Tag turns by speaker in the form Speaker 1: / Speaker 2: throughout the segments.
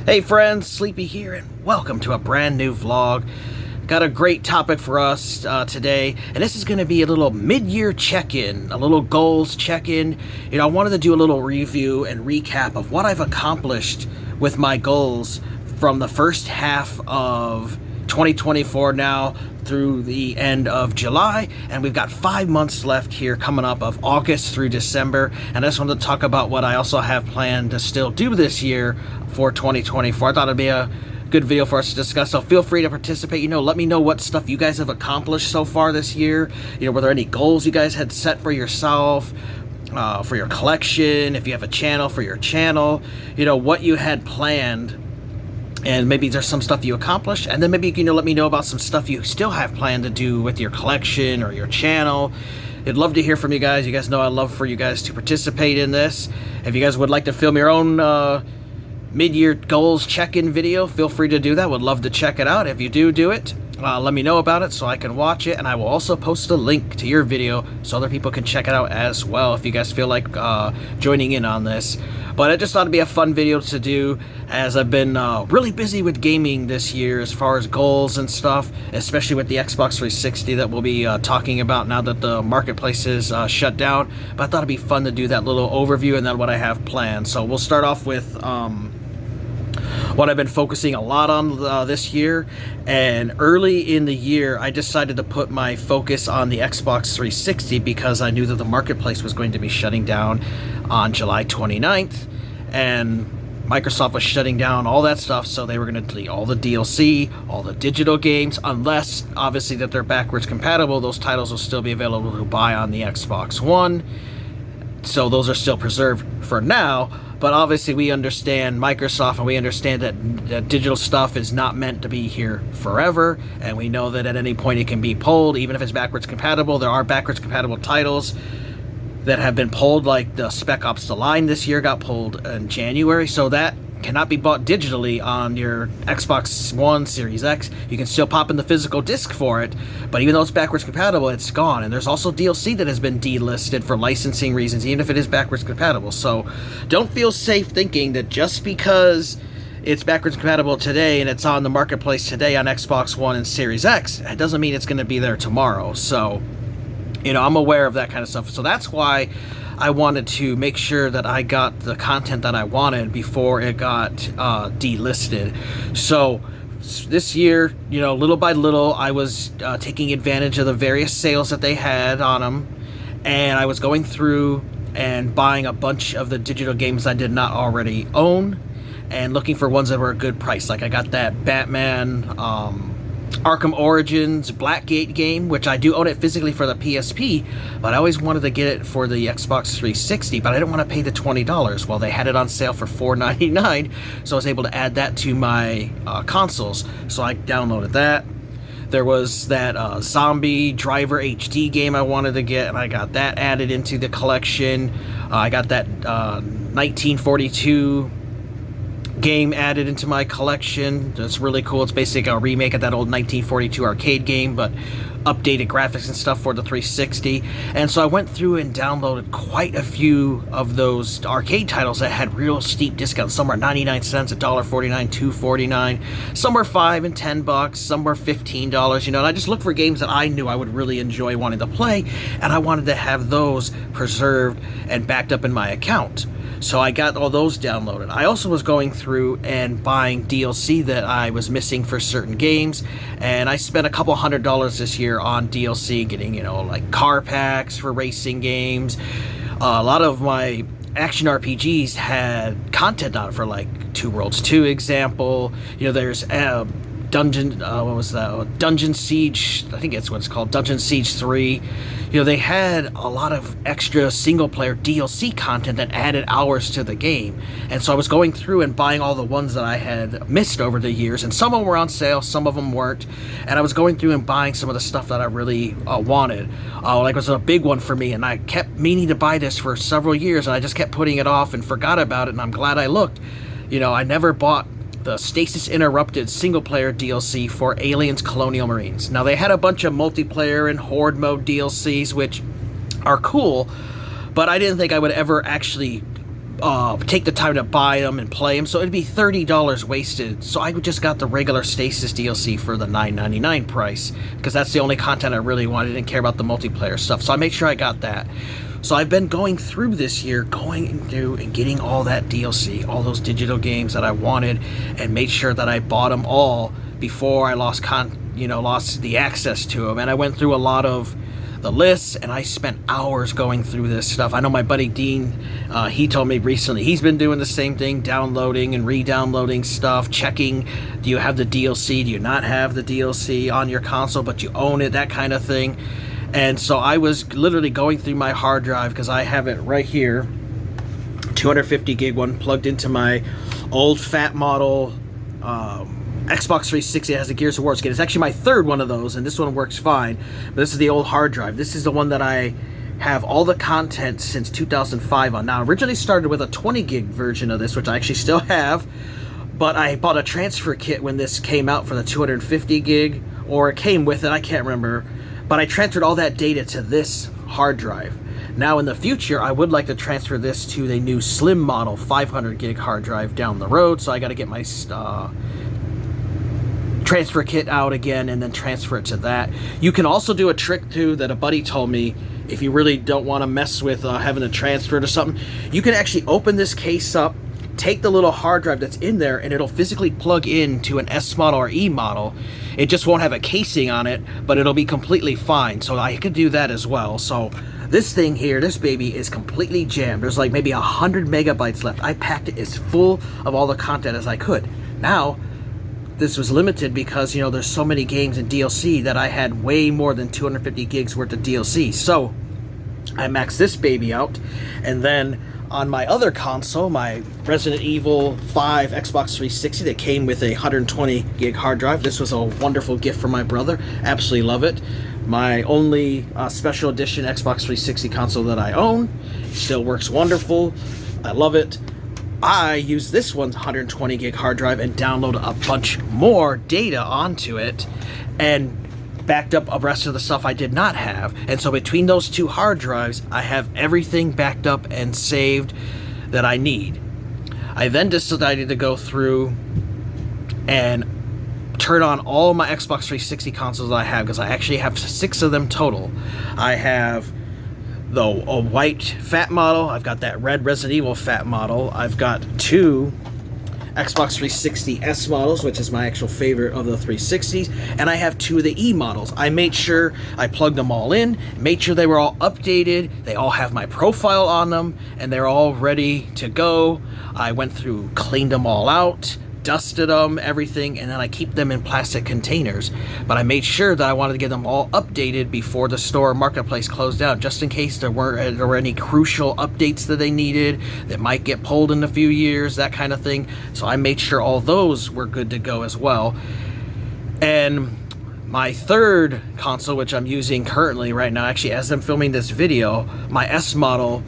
Speaker 1: Hey friends, Sleepy here, and welcome to a brand new vlog. Got a great topic for us today, and this is going to be a little mid-year check-in, a little goals check-in. I wanted to do a little review and recap of what I've accomplished with my goals from the first half of 2024 now through the end of July, and we've got 5 months left here coming up of August through December. And I just wanted to talk about what I also have planned to still do this year for 2024. I thought it'd be a good video for us to discuss, so feel free to participate. Let me know what stuff you guys have accomplished so far this year. Were there any goals you guys had set for yourself, for your collection, if you have a channel, for your channel, what you had planned. And maybe there's some stuff you accomplished, and then maybe you can let me know about some stuff you still have planned to do with your collection or your channel. I'd love to hear from you guys. You guys know I love for you guys to participate in this. If you guys would like to film your own mid-year goals check-in video, feel free to do that. Would love to check it out. If you do it, let me know about it so I can watch it, and I will also post a link to your video so other people can check it out as well if you guys feel like joining in on this. But I just thought it'd be a fun video to do, as I've been really busy with gaming this year as far as goals and stuff, especially with the Xbox 360 that we'll be talking about now that the marketplace is shut down. But I thought it'd be fun to do that little overview and then what I have planned. So we'll start off with what I've been focusing a lot on this year. And early in the year, I decided to put my focus on the Xbox 360 because I knew that the marketplace was going to be shutting down on July 29th, and Microsoft was shutting down all that stuff, so they were going to delete all the DLC, all the digital games, unless obviously that they're backwards compatible. Those titles will still be available to buy on the Xbox One, so those are still preserved for now. But obviously we understand Microsoft, and we understand that digital stuff is not meant to be here forever, and we know that at any point it can be pulled, even if it's backwards compatible. There are backwards compatible titles that have been pulled, like the Spec Ops The Line this year got pulled in January, so that cannot be bought digitally on your Xbox One, Series X. You can still pop in the physical disc for it, but even though it's backwards compatible, it's gone. And there's also DLC that has been delisted for licensing reasons, even if it is backwards compatible. So don't feel safe thinking that just because it's backwards compatible today and it's on the marketplace today on Xbox One and Series X, it doesn't mean it's going to be there tomorrow. So I'm aware of that kind of stuff. So that's why I wanted to make sure that I got the content that I wanted before it got delisted. So this year, little by little, I was taking advantage of the various sales that they had on them, and I was going through and buying a bunch of the digital games I did not already own, and looking for ones that were a good price. Like I got that Batman Arkham Origins Blackgate game, which I do own it physically for the PSP, but I always wanted to get it for the Xbox 360, but I didn't want to pay the $20. Well, they had it on sale for $4.99, so I was able to add that to my consoles, so I downloaded that. There was that Zombie Driver HD game I wanted to get, and I got that added into the collection. I got that 1942 game added into my collection. That's really cool. It's basically a remake of that old 1942 arcade game, but updated graphics and stuff for the 360. And so I went through and downloaded quite a few of those arcade titles that had real steep discounts. Some were 99 cents, $1.49, $2.49. Some were $5 and $10, some were $15, and I just looked for games that I knew I would really enjoy wanting to play, and I wanted to have those preserved and backed up in my account. So I got all those downloaded. I also was going through and buying DLC that I was missing for certain games, and I spent a couple $100 this year on DLC, getting, like car packs for racing games. A lot of my action RPGs had content on it for, like, Two Worlds 2 example. There's Dungeon Siege, I think that's what it's called, Dungeon Siege 3. They had a lot of extra single-player DLC content that added hours to the game. And so I was going through and buying all the ones that I had missed over the years, and some of them were on sale, some of them weren't. And I was going through and buying some of the stuff that I really wanted. Like, it was a big one for me, and I kept meaning to buy this for several years, and I just kept putting it off and forgot about it, and I'm glad I looked. I never bought the Stasis Interrupted single-player DLC for Aliens Colonial Marines. Now, they had a bunch of multiplayer and Horde mode DLCs, which are cool, but I didn't think I would ever actually take the time to buy them and play them, so it'd be $30 wasted. So I just got the regular Stasis DLC for the $9.99 price, because that's the only content I really wanted. I didn't care about the multiplayer stuff, so I made sure I got that. So I've been going through this year, going through and getting all that DLC, all those digital games that I wanted, and made sure that I bought them all before I lost the access to them. And I went through a lot of the lists, and I spent hours going through this stuff. I know my buddy Dean, he told me recently he's been doing the same thing, downloading and re-downloading stuff, checking, do you have the DLC, do you not have the DLC on your console, but you own it, that kind of thing. And so I was literally going through my hard drive, because I have it right here, 250 gig one plugged into my old fat model Xbox 360. It has a Gears of War skin. It's actually my third one of those, and this one works fine. But this is the old hard drive. This is the one that I have all the content since 2005 on. Now, I originally started with a 20 gig version of this, which I actually still have, but I bought a transfer kit when this came out for the 250 gig, or it came with it, I can't remember. But I transferred all that data to this hard drive. Now, in the future, I would like to transfer this to the new slim model 500 gig hard drive down the road, so I got to get my transfer kit out again and then transfer it to that. You can also do a trick too that a buddy told me. If you really don't want to mess with having to transfer it or something, you can actually open this case up, take the little hard drive that's in there, and it'll physically plug into an S model or E model. It just won't have a casing on it, but it'll be completely fine. So I could do that as well. So this thing here, this baby is completely jammed. There's like maybe 100 megabytes left. I packed it as full of all the content as I could. Now, this was limited because, you know, there's so many games in DLC that I had way more than 250 gigs worth of DLC. So I maxed this baby out, and then on my other console, my Resident Evil 5 Xbox 360 that came with a 120 gig hard drive. This was a wonderful gift from my brother. Absolutely love it. My only special edition Xbox 360 console that I own. It still works wonderful. I love it. I use this one's 120 gig hard drive and download a bunch more data onto it, and backed up the rest of the stuff I did not have. And so between those two hard drives, I have everything backed up and saved that I need. I then decided to go through and turn on all my Xbox 360 consoles that I have, because I actually have 6 of them total. I have a white fat model, I've got that red Resident Evil fat model, I've got 2 Xbox 360 S models, which is my actual favorite of the 360s, and I have 2 of the E models. I made sure I plugged them all in, made sure they were all updated, they all have my profile on them, and they're all ready to go. I went through, cleaned them all out, dusted them, everything, and then I keep them in plastic containers. But I made sure that I wanted to get them all updated before the store marketplace closed down, just in case there were any crucial updates that they needed that might get pulled in a few years, that kind of thing. So I made sure all those were good to go as well. And my third console, which I'm using currently right now, actually as I'm filming this video, my S model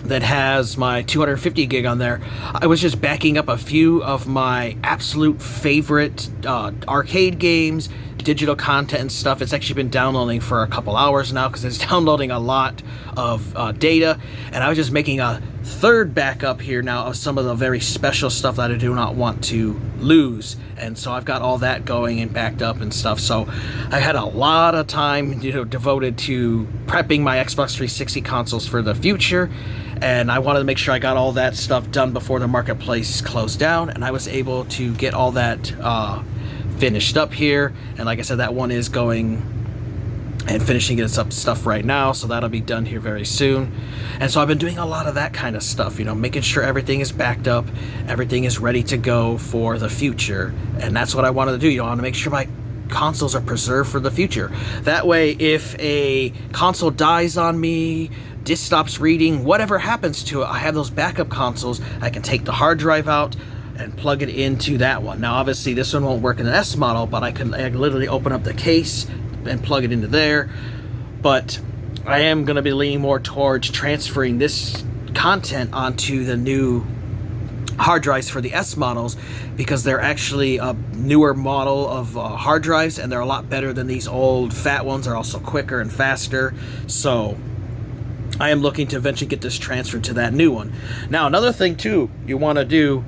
Speaker 1: that has my 250 gig on there, I was just backing up a few of my absolute favorite arcade games, digital content and stuff. It's actually been downloading for a couple hours now, because it's downloading a lot of data, and I was just making a third backup here now of some of the very special stuff that I do not want to lose. And so I've got all that going and backed up and stuff. So I had a lot of time, devoted to prepping my Xbox 360 consoles for the future, and I wanted to make sure I got all that stuff done before the marketplace closed down, and I was able to get all that finished up here. And like I said, that one is going and finishing its up stuff right now, so that'll be done here very soon. And so I've been doing a lot of that kind of stuff, making sure everything is backed up, everything is ready to go for the future. And that's what I wanted to do. I want to make sure my consoles are preserved for the future. That way, if a console dies on me, disk stops reading, whatever happens to it, I have those backup consoles. I can take the hard drive out and plug it into that one. Now obviously this one won't work in an S model, but I can literally open up the case and plug it into there. But I am going to be leaning more towards transferring this content onto the new hard drives for the S models, because they're actually a newer model of hard drives, and they're a lot better than these old fat ones. They're also quicker and faster. So I am looking to eventually get this transferred to that new one. Now, another thing too you want to do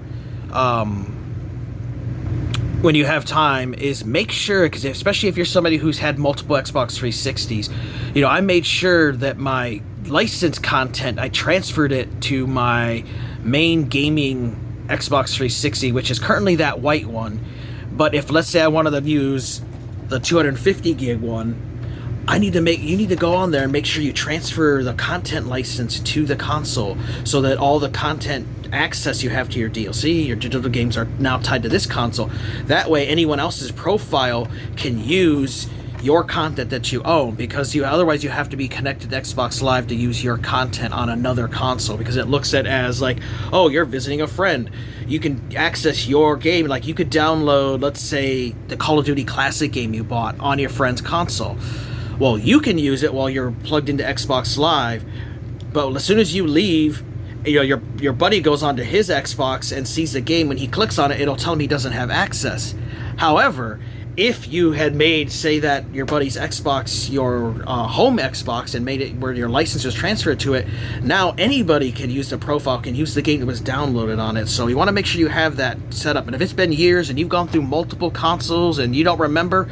Speaker 1: when you have time is make sure, because especially if you're somebody who's had multiple Xbox 360s, I made sure that my licensed content, I transferred it to my main gaming Xbox 360, which is currently that white one. But if, let's say, I wanted to use the 250 gig one, you need to go on there and make sure you transfer the content license to the console, so that all the content access you have to your DLC, your digital games, are now tied to this console. That way anyone else's profile can use your content that you own, because otherwise you have to be connected to Xbox Live to use your content on another console, because it looks at it as like, oh, you're visiting a friend. You can access your game, like you could download, let's say, the Call of Duty Classic game you bought on your friend's console. Well, you can use it while you're plugged into Xbox Live, but as soon as you leave, your buddy goes onto his Xbox and sees the game. When he clicks on it, it'll tell him he doesn't have access. However, if you had made, say, that your buddy's Xbox your home Xbox, and made it where your license was transferred to it, now anybody can use the profile, can use the game that was downloaded on it. So you want to make sure you have that set up. And if it's been years and you've gone through multiple consoles and you don't remember,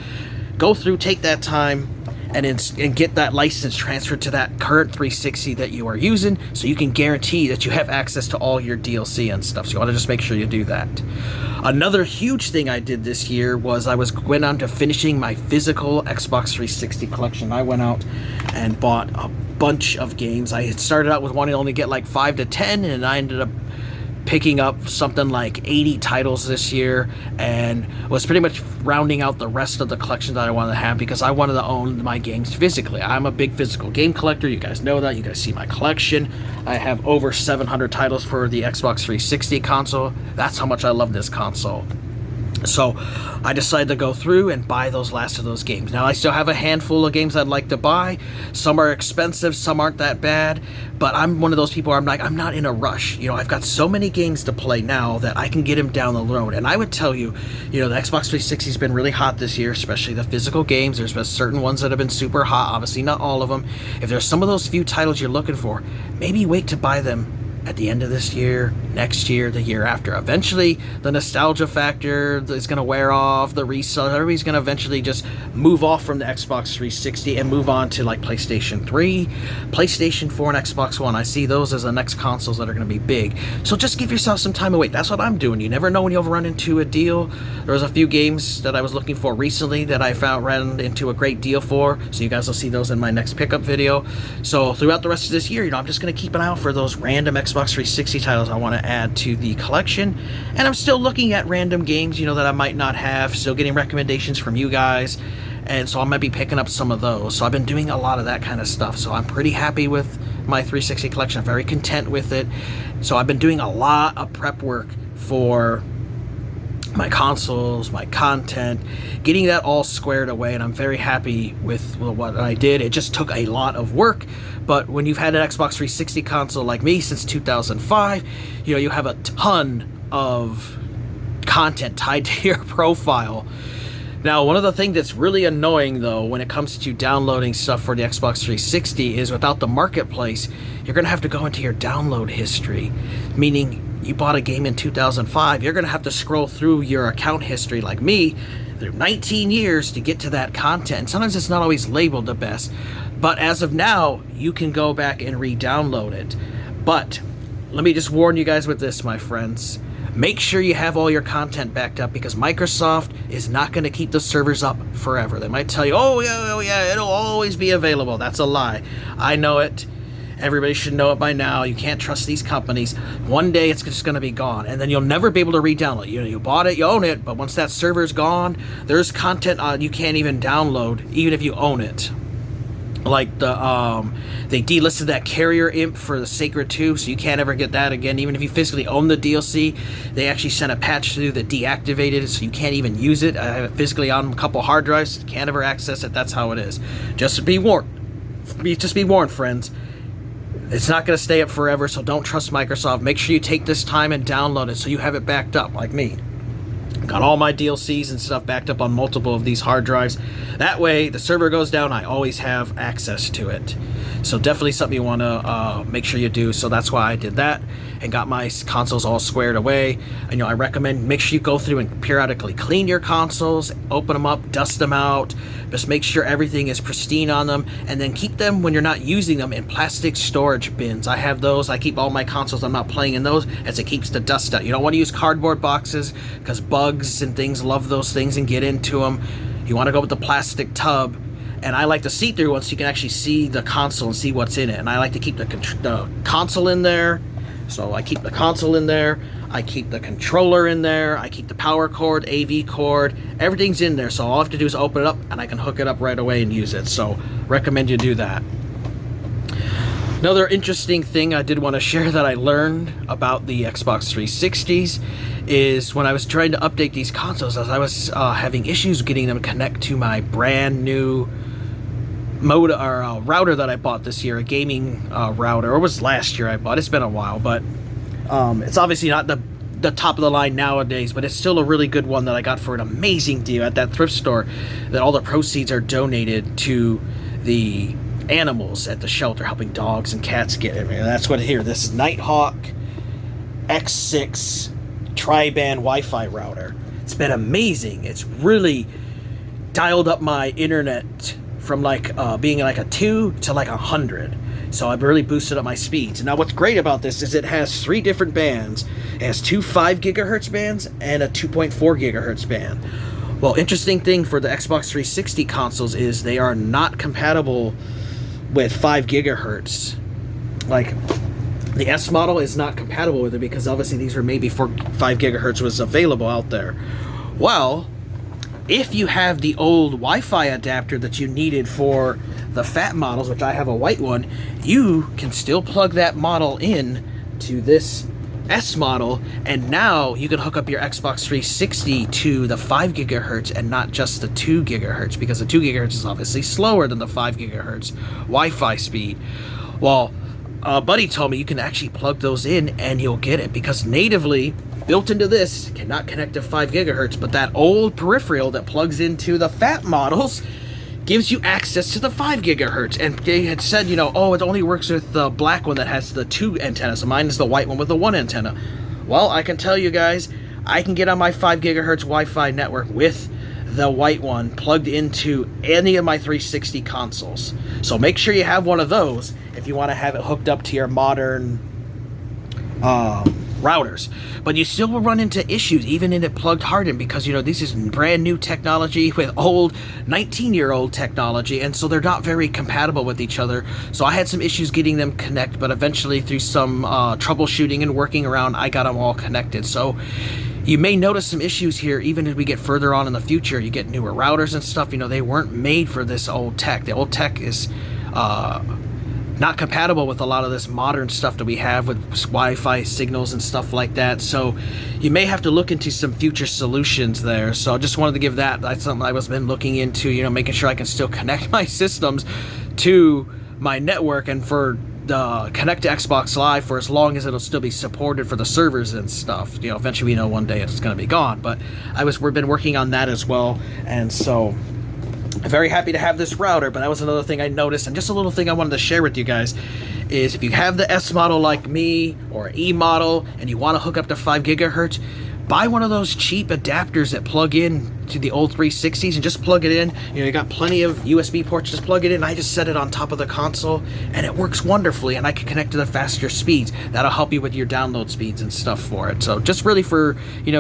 Speaker 1: go through, take that time, and get that license transferred to that current 360 that you are using, so you can guarantee that you have access to all your DLC and stuff. So you want to just make sure you do that. Another huge thing I did this year was went on to finishing my physical Xbox 360 collection. I went out and bought a bunch of games. I had started out with wanting to only get like 5 to 10, and I ended up picking up something like 80 titles this year, and was pretty much rounding out the rest of the collection that I wanted to have, because I wanted to own my games physically. I'm a big physical game collector. You guys know that. You guys see my collection. I have over 700 titles for the Xbox 360 console. That's how much I love this console. So I decided to go through and buy those last of those games. Now, I still have a handful of games I'd like to buy. Some are expensive, some aren't that bad, but I'm one of those people where I'm not in a rush. I've got so many games to play now that I can get them down the road. And I would tell you, the Xbox 360 has been really hot this year, especially the physical games. There's been certain ones that have been super hot, obviously not all of them. If there's some of those few titles you're looking for, maybe wait to buy them at the end of this year, next year, the year after. Eventually, the nostalgia factor is going to wear off, the resale, everybody's going to eventually just move off from the Xbox 360 and move on to like PlayStation 3, PlayStation 4, and Xbox One. I see those as the next consoles that are going to be big. So just give yourself some time to wait. That's what I'm doing. You never know when you'll run into a deal. There was a few games that I was looking for recently that I ran into a great deal for, so you guys will see those in my next pickup video. So throughout the rest of this year, I'm just going to keep an eye out for those random Xbox 360 titles I want to add to the collection. And I'm still looking at random games, that I might not have, still getting recommendations from you guys, and so I might be picking up some of those. So I've been doing a lot of that kind of stuff. So I'm pretty happy with my 360 collection. I'm very content with it. So I've been doing a lot of prep work for my consoles, my content, getting that all squared away, and I'm very happy with what I did. It just took a lot of work, but when you've had an Xbox 360 console like me since 2005, you have a ton of content tied to your profile. Now, one of the things that's really annoying, though, when it comes to downloading stuff for the Xbox 360 is without the marketplace, you're going to have to go into your download history, meaning you bought a game in 2005, you're going to have to scroll through your account history like me through 19 years to get to that content. And sometimes it's not always labeled the best, but as of now, you can go back and re-download it. But let me just warn you guys with this, my friends. Make sure you have all your content backed up, because Microsoft is not going to keep the servers up forever. They might tell you, oh yeah, it'll always be available. That's a lie. I know it. Everybody should know it by now. You can't trust these companies. One day it's just going to be gone, and then you'll never be able to re-download. You bought it, you own it, but once that server's gone, there's content you can't even download, even if you own it. Like they delisted that Carrier Imp for the Sacred 2, so you can't ever get that again. Even if you physically own the DLC, they actually sent a patch through that deactivated it, so you can't even use it. I have it physically on a couple hard drives, can't ever access it. That's how it is. Just be warned. Just be warned, friends. It's not going to stay up forever, so don't trust Microsoft. Make sure you take this time and download it so you have it backed up, like me. Got all my DLCs and stuff backed up on multiple of these hard drives. That way, the server goes down, I always have access to it. So definitely something you want to make sure you do. So that's why I did that and got my consoles all squared away. And, I recommend make sure you go through and periodically clean your consoles, open them up, dust them out. Just make sure everything is pristine on them, and then keep them when you're not using them in plastic storage bins. I have those. I keep all my consoles. I'm not playing in those, as it keeps the dust out. You don't want to use cardboard boxes because bugs and things love those things and get into them. You want to go with the plastic tub. And I like the see-through one so you can actually see the console and see what's in it. And I like to keep the console in there. So I keep the console in there. I keep the controller in there. I keep the power cord, AV cord. Everything's in there. So all I have to do is open it up and I can hook it up right away and use it. So recommend you do that. Another interesting thing I did want to share that I learned about the Xbox 360s is when I was trying to update these consoles, as I was having issues getting them to connect to my brand new router that I bought this year, a gaming router, or it was last year I bought. It's been a while, but it's obviously not the top of the line nowadays, but it's still a really good one that I got for an amazing deal at that thrift store, that all the proceeds are donated to the animals at the shelter, helping dogs and cats get it. And that's what here, this is Nighthawk X6 tri-band Wi-Fi router. It's been amazing. It's really dialed up my internet from being like a 2 to like 100. So I've really boosted up my speeds. And now what's great about this is it has 3 different bands. It has 2 5 gigahertz bands and a 2.4 gigahertz band. Well, interesting thing for the Xbox 360 consoles is they are not compatible with 5 gigahertz. Like, the S model is not compatible with it because obviously these were made before 5 gigahertz was available out there. Well, if you have the old Wi-Fi adapter that you needed for the fat models, which I have a white one, you can still plug that model in to this S model, and now you can hook up your Xbox 360 to the 5 gigahertz and not just the 2 gigahertz, because the 2 gigahertz is obviously slower than the 5 gigahertz Wi-Fi speed. Well, a buddy told me you can actually plug those in and you'll get it, because natively built into this cannot connect to 5 gigahertz, but that old peripheral that plugs into the fat models gives you access to the 5 gigahertz. And they had said, oh, it only works with the black one that has the 2 antennas. So mine is the white one with the 1 antenna. Well, I can tell you guys, I can get on my 5 gigahertz Wi-Fi network with the white one plugged into any of my 360 consoles. So make sure you have one of those if you want to have it hooked up to your modern routers. But you still will run into issues even in it plugged hard in, because this is brand new technology with old 19-year-old technology, and so they're not very compatible with each other. So I had some issues getting them connect, but eventually through some troubleshooting and working around, I got them all connected. So you may notice some issues here even as we get further on in the future. You get newer routers and stuff, they weren't made for this old tech. The old tech is not compatible with a lot of this modern stuff that we have with Wi-Fi signals and stuff like that. So you may have to look into some future solutions there. So I just wanted to give that's something I was been looking into, making sure I can still connect my systems to my network and for the connect to Xbox Live for as long as it'll still be supported for the servers and stuff. Eventually we know one day it's going to be gone, but we've been working on that as well. And so I'm very happy to have this router. But that was another thing I noticed, and just a little thing I wanted to share with you guys, is if you have the S model like me or E model and you want to hook up to 5 gigahertz, buy one of those cheap adapters that plug in to the old 360s and just plug it in. You got plenty of USB ports, just plug it in. I just set it on top of the console and it works wonderfully, and I can connect to the faster speeds. That'll help you with your download speeds and stuff for it. So just really for,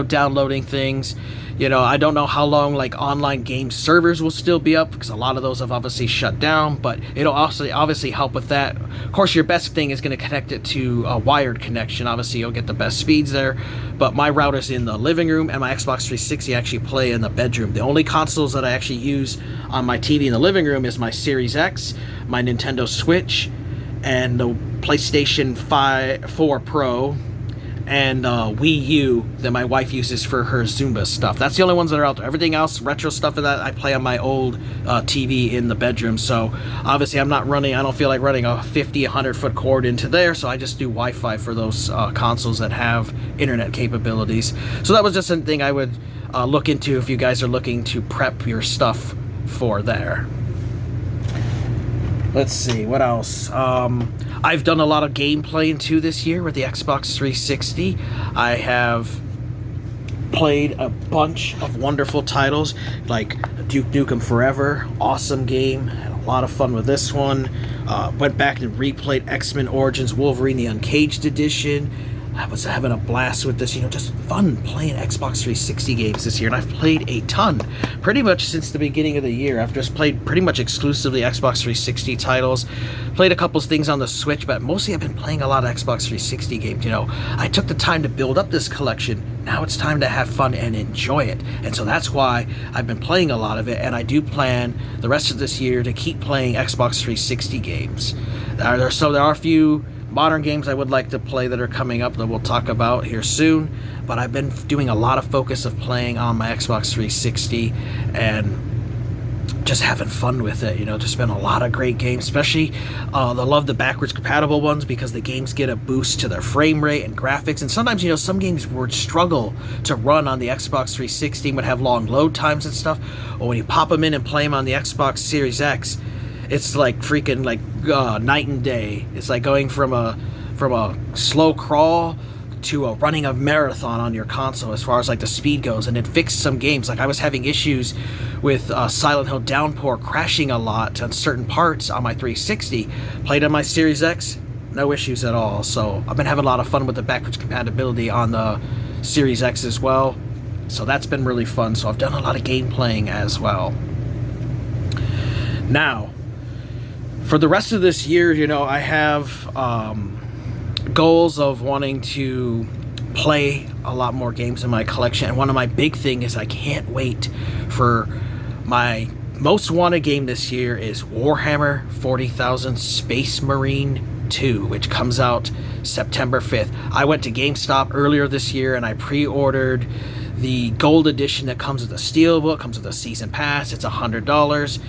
Speaker 1: downloading things. I don't know how long online game servers will still be up, because a lot of those have obviously shut down, but it'll also obviously help with that. Of course, your best thing is going to connect it to a wired connection. Obviously, you'll get the best speeds there, but my router's in the living room and my Xbox 360 actually play in the bedroom. The only consoles that I actually use on my TV in the living room is my Series X, my Nintendo Switch, and the PlayStation 4 Pro, and Wii U that my wife uses for her Zumba stuff. That's the only ones that are out there. Everything else, retro stuff and that, I play on my old TV in the bedroom. So obviously I don't feel like running a 50, 100-foot cord into there, so I just do Wi-Fi for those consoles that have internet capabilities. So that was just something I would look into if you guys are looking to prep your stuff for there. Let's see, what else? I've done a lot of game playing too this year with the Xbox 360. I have played a bunch of wonderful titles like Duke Nukem Forever, awesome game, had a lot of fun with this one. Went back and replayed X-Men Origins Wolverine the Uncaged Edition. I was having a blast with this, just fun playing Xbox 360 games this year, and I've played a ton, pretty much since the beginning of the year. I've just played pretty much exclusively Xbox 360 titles, played a couple things on the Switch, but mostly I've been playing a lot of Xbox 360 games. I took the time to build up this collection. Now it's time to have fun and enjoy it, and so that's why I've been playing a lot of it, and I do plan the rest of this year to keep playing Xbox 360 games. There are a few modern games I would like to play that are coming up that we'll talk about here soon, but I've been doing a lot of focus of playing on my Xbox 360 and just having fun with it. Just been a lot of great games, especially I love the backwards compatible ones because the games get a boost to their frame rate and graphics, and sometimes some games would struggle to run on the Xbox 360, would have long load times and stuff, or when you pop them in and play them on the Xbox Series X, it's like freaking night and day. It's like going from a slow crawl to running a marathon on your console as far as the speed goes. And it fixed some games. I was having issues with Silent Hill Downpour crashing a lot on certain parts on my 360. Played on my Series X, no issues at all. So I've been having a lot of fun with the backwards compatibility on the Series X as well. So that's been really fun. So I've done a lot of game playing as well. Now, for the rest of this year, I have goals of wanting to play a lot more games in my collection. And one of my big things is I can't wait for my most wanted game this year is Warhammer 40,000 Space Marine 2, which comes out September 5th. I went to GameStop earlier this year and I pre-ordered the gold edition that comes with a steelbook, comes with a season pass. It's $100.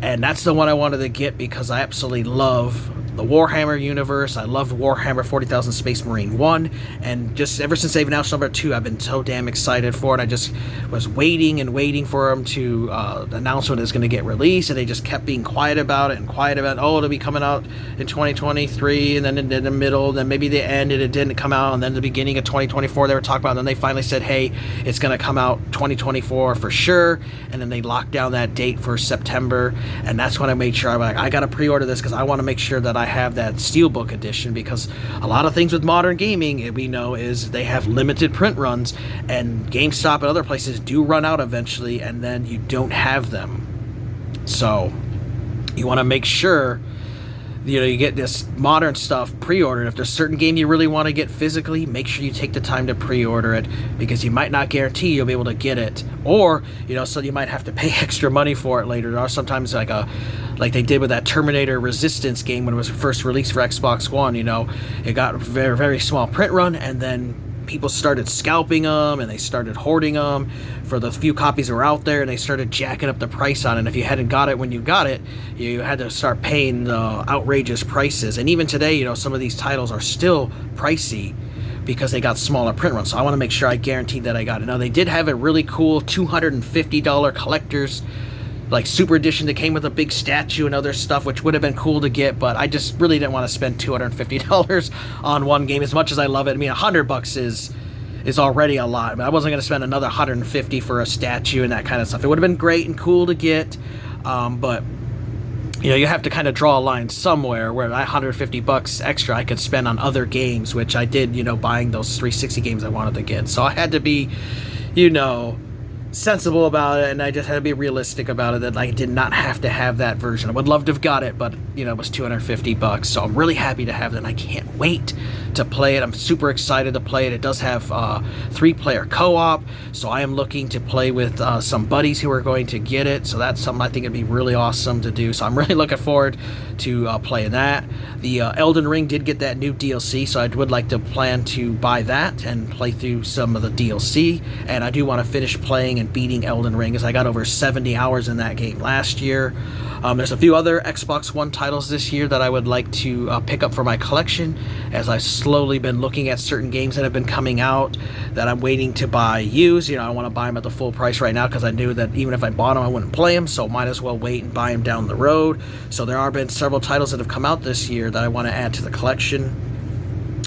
Speaker 1: And that's the one I wanted to get because I absolutely love the Warhammer universe. I loved Warhammer 40,000 Space Marine 1, and just ever since they've announced number 2, I've been so damn excited for it. I just was waiting for them to announce when it's going to get released, and they just kept being quiet about it, oh, it'll be coming out in 2023, and then in the middle, then maybe the end, and it didn't come out, and then the beginning of 2024 they were talking about, and then they finally said, hey, it's going to come out 2024 for sure, and then they locked down that date for September, and that's when I made sure I got to pre-order this because I want to make sure that I have that steelbook edition, because a lot of things with modern gaming we know is they have limited print runs, and GameStop and other places do run out eventually, and then you don't have them. So you want to make sure you get this modern stuff pre-ordered. If there's a certain game you really want to get physically, make sure you take the time to pre-order it, because you might not guarantee you'll be able to get it, or so you might have to pay extra money for it later. There are sometimes like they did with that Terminator Resistance game when it was first released for Xbox One. It got a very, very small print run, and then people started scalping them and they started hoarding them for the few copies that were out there, and they started jacking up the price on it. And if you hadn't got it when you got it, you had to start paying the outrageous prices. And even today, some of these titles are still pricey because they got smaller print runs. So I want to make sure I guarantee that I got it. Now, they did have a really cool $250 collector's super edition that came with a big statue and other stuff, which would have been cool to get, but I just really didn't want to spend $250 on one game as much as I love it. I mean, $100 is already a lot. I mean, I wasn't going to spend another $150 for a statue and that kind of stuff. It would have been great and cool to get, but you have to kind of draw a line somewhere where that $150 extra I could spend on other games, which I did, buying those 360 games I wanted to get. So I had to be, sensible about it, and I just had to be realistic about it, that I did not have to have that version. I would love to have got it, but you know, it was $250, so I'm really happy to have it, and I can't wait to play it. I'm super excited to play it. It does have 3-player co-op, so I am looking to play with some buddies who are going to get it, so that's something I think it'd be really awesome to do, so I'm really looking forward to playing that. The Elden Ring did get that new DLC, so I would like to plan to buy that and play through some of the DLC, and I do want to finish playing and beating Elden Ring, as I got over 70 hours in that game last year. There's a few other Xbox One titles this year that I would like to pick up for my collection, as I've slowly been looking at certain games that have been coming out that I'm waiting to buy used. You know, I want to buy them at the full price right now, because I knew that even if I bought them, I wouldn't play them, so might as well wait and buy them down the road. So there have been several titles that have come out this year that I want to add to the collection.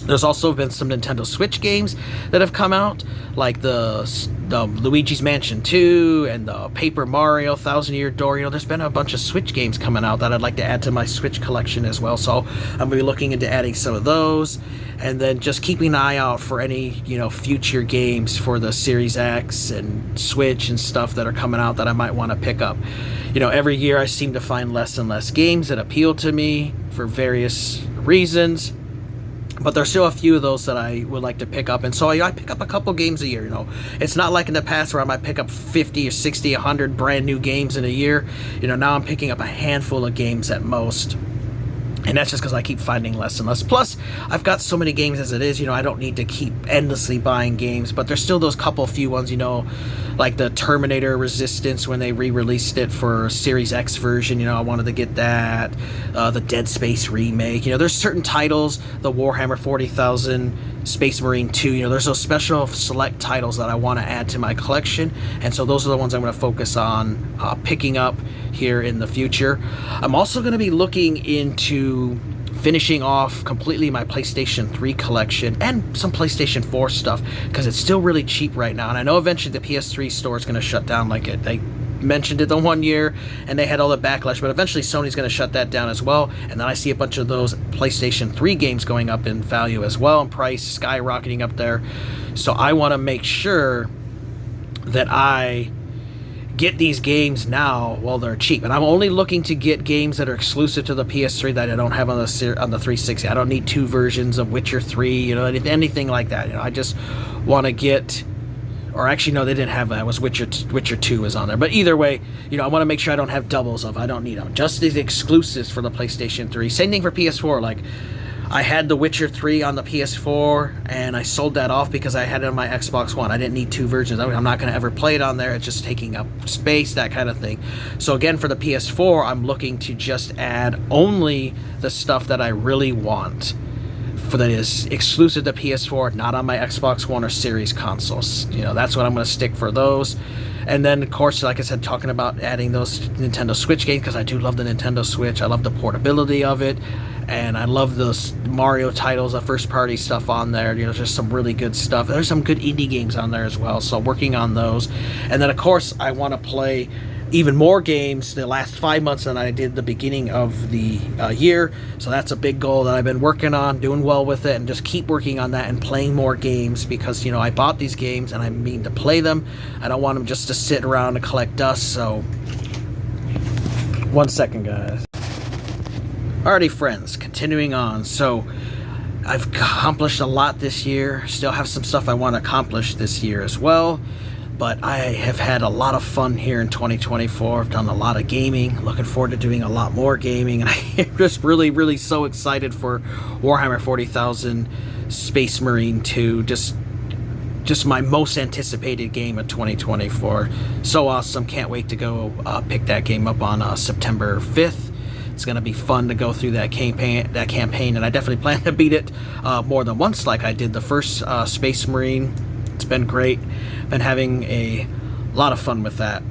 Speaker 1: There's also been some Nintendo Switch games that have come out, like the Luigi's Mansion 2 and the Paper Mario Thousand Year Door. You know, there's been a bunch of Switch games coming out that I'd like to add to my Switch collection as well. So I'm going to be looking into adding some of those, and then just keeping an eye out for any, you know, future games for the Series X and Switch and stuff that are coming out that I might want to pick up. You know, every year I seem to find less and less games that appeal to me for various reasons, but there's still a few of those that I would like to pick up, and so I pick up a couple games a year. You know, it's not like in the past where I might pick up 50 or 60, 100 brand new games in a year. You know, now I'm picking up a handful of games at most, and that's just because I keep finding less and less. Plus, I've got so many games as it is, you know, I don't need to keep endlessly buying games, but there's still those couple few ones, you know, like the Terminator Resistance when they re-released it for Series X version. You know, I wanted to get that. The Dead Space remake. You know, there's certain titles, the Warhammer 40,000, Space Marine 2, you know, there's those special select titles that I want to add to my collection, and so those are the ones I'm going to focus on picking up here in the future. I'm also going to be looking into finishing off completely my PlayStation 3 collection and some PlayStation 4 stuff, because it's still really cheap right now, and I know eventually the PS3 store is going to shut down. Like they mentioned it the one year and they had all the backlash, but eventually Sony's going to shut that down as well, and then I see a bunch of those PlayStation 3 games going up in value as well, and price skyrocketing up there. So I want to make sure that I get these games now while they're cheap, and I'm only looking to get games that are exclusive to the PS3 that I don't have on the 360. I don't need 2 versions of Witcher 3, you know, anything like that. You know, I just want to get, or actually no, they didn't have that. It was Witcher 2 is on there. But either way, you know, I want to make sure I don't have doubles of. I don't need them. Just these exclusives for the PlayStation 3. Same thing for PS4. Like, I had The Witcher 3 on the PS4, and I sold that off because I had it on my Xbox One. I didn't need 2 versions. I'm not going to ever play it on there. It's just taking up space, that kind of thing. So again, for the PS4, I'm looking to just add only the stuff that I really want, for that is exclusive to PS4, not on my Xbox One or Series consoles. You know, that's what I'm going to stick for those. And then, of course, like I said, talking about adding those Nintendo Switch games, because I do love the Nintendo Switch. I love the portability of it, and I love those Mario titles, the first-party stuff on there. You know, there's some really good stuff. There's some good indie games on there as well, so working on those. And then, of course, I want to play even more games the last 5 months than I did the beginning of the year. So that's a big goal that I've been working on, doing well with it, and just keep working on that and playing more games, because, you know, I bought these games and I mean to play them. I don't want them just to sit around and collect dust. So 1 second, guys. Alrighty, friends, continuing on. So I've accomplished a lot this year. Still have some stuff I want to accomplish this year as well. But I have had a lot of fun here in 2024. I've done a lot of gaming. Looking forward to doing a lot more gaming. And I'm just really, really so excited for Warhammer 40,000 Space Marine 2. Just my most anticipated game of 2024. So awesome. Can't wait to go pick that game up on September 5th. It's going to be fun to go through that campaign. And I definitely plan to beat it more than once, like I did the first Space Marine. It's been great. Been having a lot of fun with that.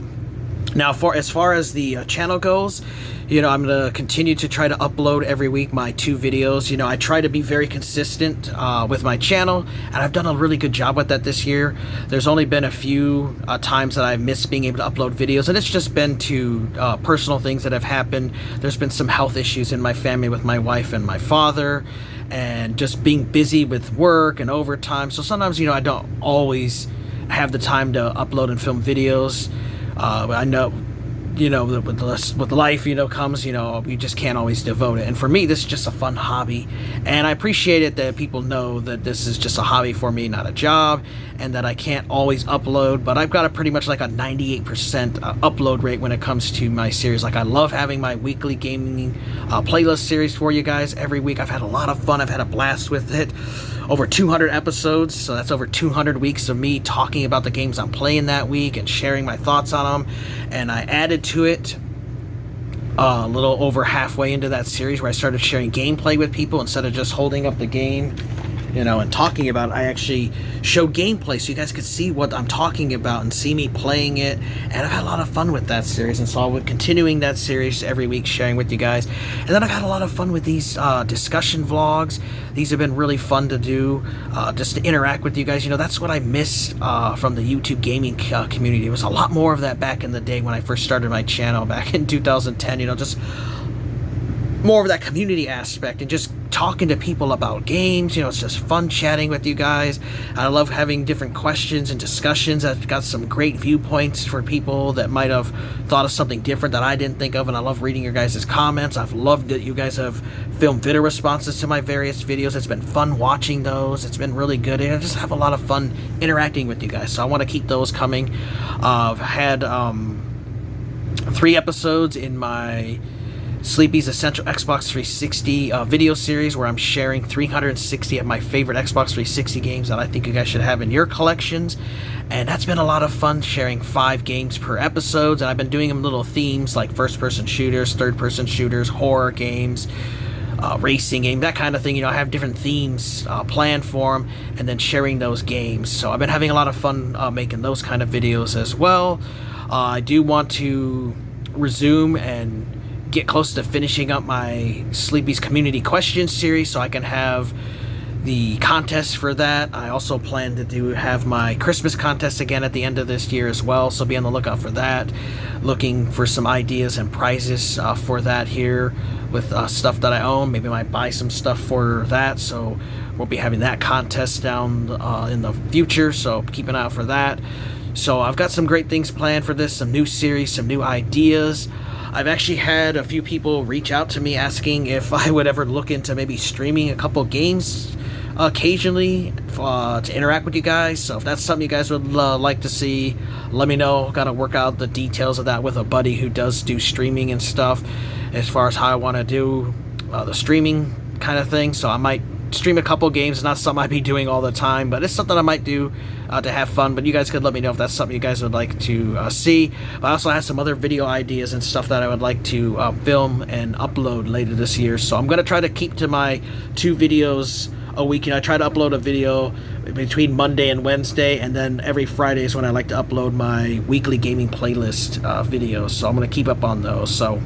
Speaker 1: Now, as far as the channel goes, you know, I'm going to continue to try to upload every week my 2 videos. You know, I try to be very consistent with my channel, and I've done a really good job with that this year. There's only been a few times that I've missed being able to upload videos, and it's just been to personal things that have happened. There's been some health issues in my family with my wife and my father, and just being busy with work and overtime. So sometimes, you know, I don't always have the time to upload and film videos. I know, with life, comes, you just can't always devote it. And for me, this is just a fun hobby. And I appreciate it that people know that this is just a hobby for me, not a job, and that I can't always upload. But I've got a pretty much like a 98% upload rate when it comes to my series. Like, I love having my weekly gaming playlist series for you guys every week. I've had a lot of fun. I've had a blast with it. Over 200 episodes, so that's over 200 weeks of me talking about the games I'm playing that week and sharing my thoughts on them. And I added to it a little over halfway into that series where I started sharing gameplay with people instead of just holding up the game, and talking about it. I actually showed gameplay so you guys could see what I'm talking about and see me playing it. And I've had a lot of fun with that series, and so I'll be continuing that series every week, sharing with you guys. And then I've had a lot of fun with these discussion vlogs. These have been really fun to do, just to interact with you guys. That's what I missed from the YouTube gaming community. It was a lot more of that back in the day when I first started my channel back in 2010, just more of that community aspect and just talking to people about games. It's just fun chatting with you guys. I love having different questions and discussions. I've got some great viewpoints for people that might have thought of something different that I didn't think of, and I love reading your guys' comments. I've loved that you guys have filmed video responses to my various videos. It's been fun watching those. It's been really good, and I just have a lot of fun interacting with you guys, so I want to keep those coming. I've had 3 episodes in my Sleepy's Essential Xbox 360 video series where I'm sharing 360 of my favorite Xbox 360 games that I think you guys should have in your collections. And that's been a lot of fun, sharing 5 games per episode. And I've been doing them little themes like first-person shooters, third-person shooters, horror games, racing game, that kind of thing. I have different themes planned for them, and then sharing those games. So I've been having a lot of fun making those kind of videos as well. I do want to resume and get close to finishing up my Sleepy's Community Questions series so I can have the contest for that. I also plan to have my Christmas contest again at the end of this year as well, so be on the lookout for that. Looking for some ideas and prizes for that here with stuff that I own. Maybe I might buy some stuff for that, so we'll be having that contest down in the future, so keep an eye out for that. So I've got some great things planned for this, some new series, some new ideas. I've actually had a few people reach out to me asking if I would ever look into maybe streaming a couple games occasionally to interact with you guys. So if that's something you guys would like to see, let me know. Got to work out the details of that with a buddy who does do streaming and stuff as far as how I want to do the streaming kind of thing. So I might stream a couple games. Not something I'd be doing all the time, but it's something I might do to have fun. But you guys could let me know if that's something you guys would like to see. But I also have some other video ideas and stuff that I would like to film and upload later this year. So I'm going to try to keep to my 2 videos a week. I try to upload a video between Monday and Wednesday, and then every Friday is when I like to upload my weekly gaming playlist videos. So I'm going to keep up on those. So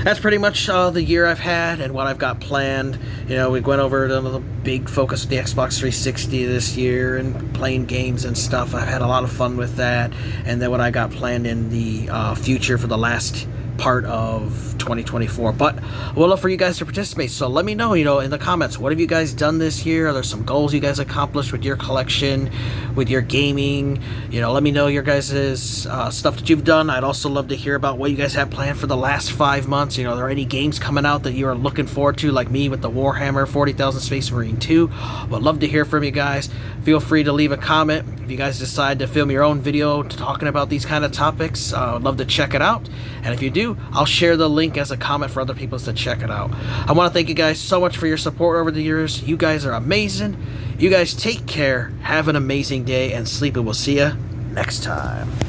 Speaker 1: that's pretty much the year I've had and what I've got planned. We went over the big focus of the Xbox 360 this year and playing games and stuff. I've had a lot of fun with that. And then what I got planned in the future for the last part of 2024. But we'll love for you guys to participate. So let me know, in the comments, what have you guys done this year? Are there some goals you guys accomplished with your collection, with your gaming? Let me know your guys' stuff that you've done. I'd also love to hear about what you guys have planned for the last 5 months. Are there any games coming out that you are looking forward to, like me with the Warhammer 40,000 Space Marine 2? Would love to hear from you guys. Feel free to leave a comment. If you guys decide to film your own video talking about these kind of topics, I'd love to check it out. And if you do, I'll share the link as a comment for other people to check it out. I want to thank you guys so much for your support over the years. You guys are amazing. You guys take care. Have an amazing day, and Sleepy will see you next time.